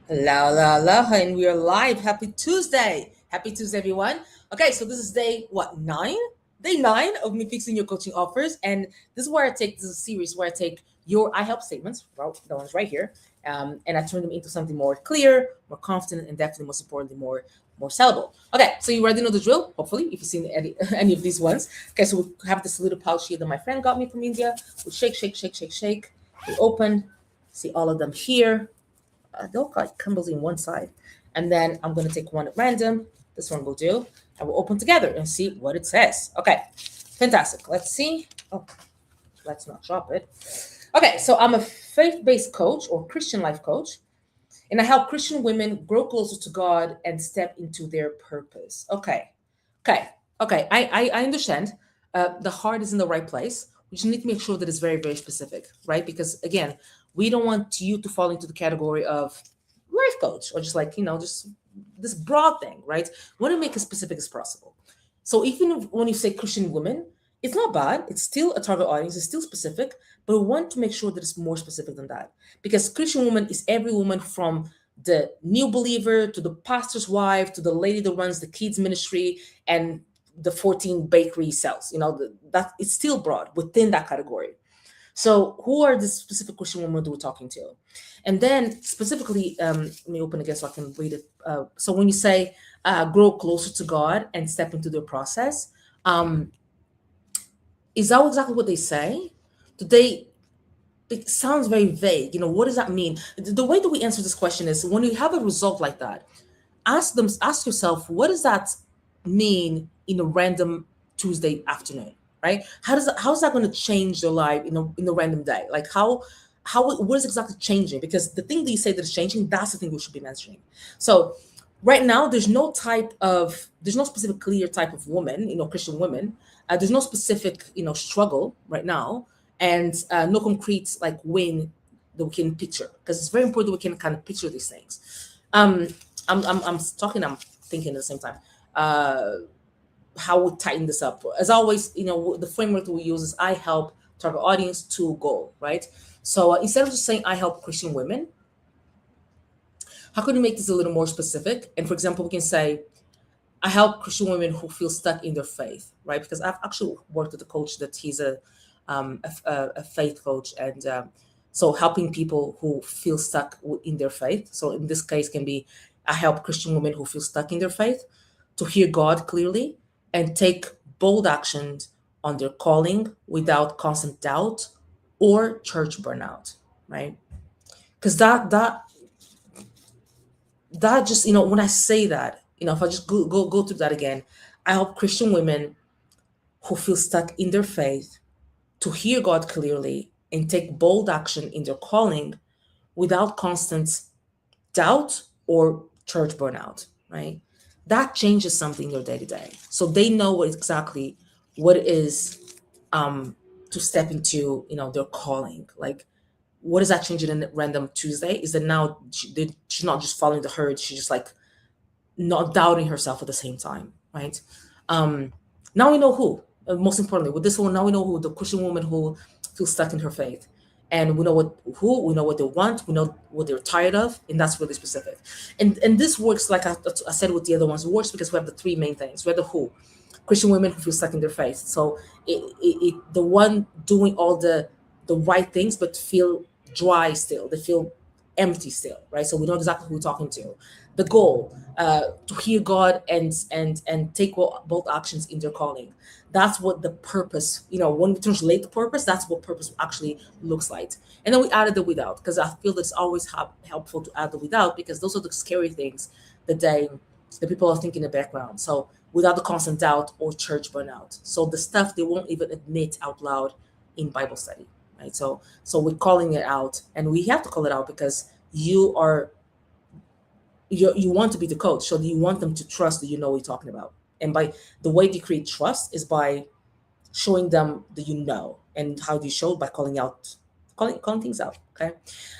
And we are live. Happy Tuesday. Happy Tuesday, everyone. Okay, so this is day, what, 9? Day 9 of me fixing your coaching offers. And this is a series where I take your I help statements, well, the ones right here, and I turn them into something more clear, more confident, and definitely most importantly, more sellable. Okay, so you already know the drill, hopefully, if you've seen any of these ones. Okay, so we have this little pouch here that my friend got me from India. We shake, shake, shake, shake, shake. We open, see all of them here. They'll got crumbles in one side. And then I'm going to take one at random. This one will do. And we'll open together and see what it says. Okay, fantastic. Let's see. Oh, let's not drop it. Okay, so I'm a faith based coach or Christian life coach, and I help Christian women grow closer to God and step into their purpose. Okay, okay. I understand. The heart is in the right place. We just need to make sure that it's very, very specific, right? Because again, we don't want you to fall into the category of life coach or just like, just this broad thing, right? We want to make as specific as possible. So even when you say Christian women, it's not bad. It's still a target audience. It's still specific, but we want to make sure that it's more specific than that. Because Christian woman is every woman from the new believer to the pastor's wife to the lady that runs the kids ministry and the 14 bakery cells. That it's still broad within that category. So who are the specific Christian women that we're talking to? And then specifically, let me open again so I can read it. So when you say grow closer to God and step into the process, um, is that exactly what they say? Do they? It sounds very vague. What does that mean? The way that we answer this question is when you have a result like that, ask yourself, what does that mean in a random Tuesday afternoon, right? How's that going to change your life in a random day? Like what is exactly changing? Because the thing that you say that is changing, that's the thing we should be mentioning. So right now, there's no specific clear type of woman, Christian women. There's no specific, struggle right now, and no concrete like win that we can picture, because it's very important that we can kind of picture these things. Um, I'm talking, I'm thinking at the same time. Uh, how we tighten this up? As always, the framework that we use is I help target audience to goal, right? So instead of just saying I help Christian women, how can we make this a little more specific? And for example, we can say I help Christian women who feel stuck in their faith, right? Because I've actually worked with a coach that he's a faith coach, and so helping people who feel stuck in their faith. So in this case, can be I help Christian women who feel stuck in their faith to hear God clearly and take bold actions on their calling without constant doubt or church burnout, right? Because that just, when I say that, if I just go through that again, I help Christian women who feel stuck in their faith to hear God clearly and take bold action in their calling without constant doubt or church burnout, right? That changes something in your day to day. So they know exactly what it is, to step into, their calling. Like, what is that changing in random Tuesday? Is that now she's not just following the herd, she's just like not doubting herself at the same time, right? Um, Now we know who. Most importantly, with this one, now we know who the Christian woman who feels stuck in her faith, and we know we know what they want, we know what they're tired of, and that's really specific. And this works like I said with the other ones. It works because we have the three main things. We have the who, Christian women who feel stuck in their faith. So the one doing all the right things but feel dry still. They feel empty still, right? So we know exactly who we're talking to. The goal, to hear God and take both actions in their calling. That's what the purpose, when we translate the purpose, that's what purpose actually looks like. And then we added the without, because I feel that it's always helpful to add the without, because those are the scary things that the people are thinking in the background. So without the constant doubt or church burnout. So the stuff they won't even admit out loud in Bible study, right? So we're calling it out, and we have to call it out because you want to be the coach, so you want them to trust that you know what you're talking about. And by the way you create trust is by showing them that you know. And how do you show it? By calling things out. Okay.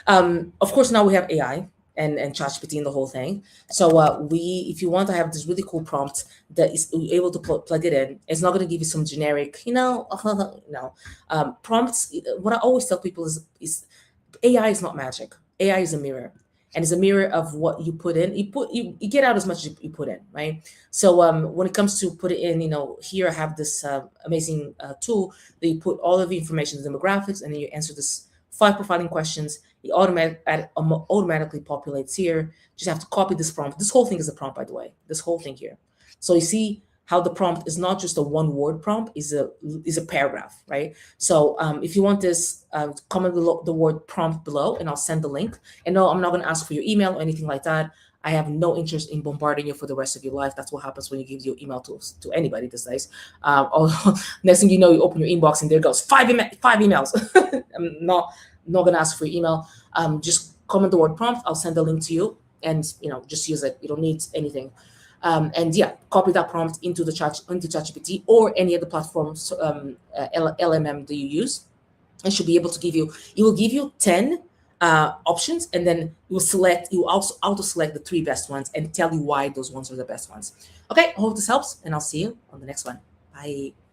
Of course, now we have AI and ChatGPT and the whole thing. So if you want to have this really cool prompt that is able to plug it in, it's not going to give you some generic, no, prompts. What I always tell people is AI is not magic. AI is a mirror. and it's a mirror of what you put in. You get out as much as you put in, right? So when it comes to put it in, here I have this amazing tool that you put all of the information, the demographics, and then you answer this 5 profiling questions. It automatically populates here. Just have to copy this prompt. This whole thing is a prompt, by the way. This whole thing here. So you see how the prompt is not just a one-word prompt, is a paragraph, right? So if you want this, comment below the word prompt below, and I'll send the link. And no, I'm not going to ask for your email or anything like that. I have no interest in bombarding you for the rest of your life. That's what happens when you give your email to anybody these days. Next thing you know, you open your inbox and there goes five emails. I'm not going to ask for your email. Just comment the word prompt. I'll send the link to you, and just use it. You don't need anything. And yeah, copy that prompt into ChatGPT or any other platforms, LMM that you use, and should be able to give you. It will give you 10 options, and then you also auto select the 3 best ones and tell you why those ones are the best ones. Okay, I hope this helps, and I'll see you on the next one. Bye.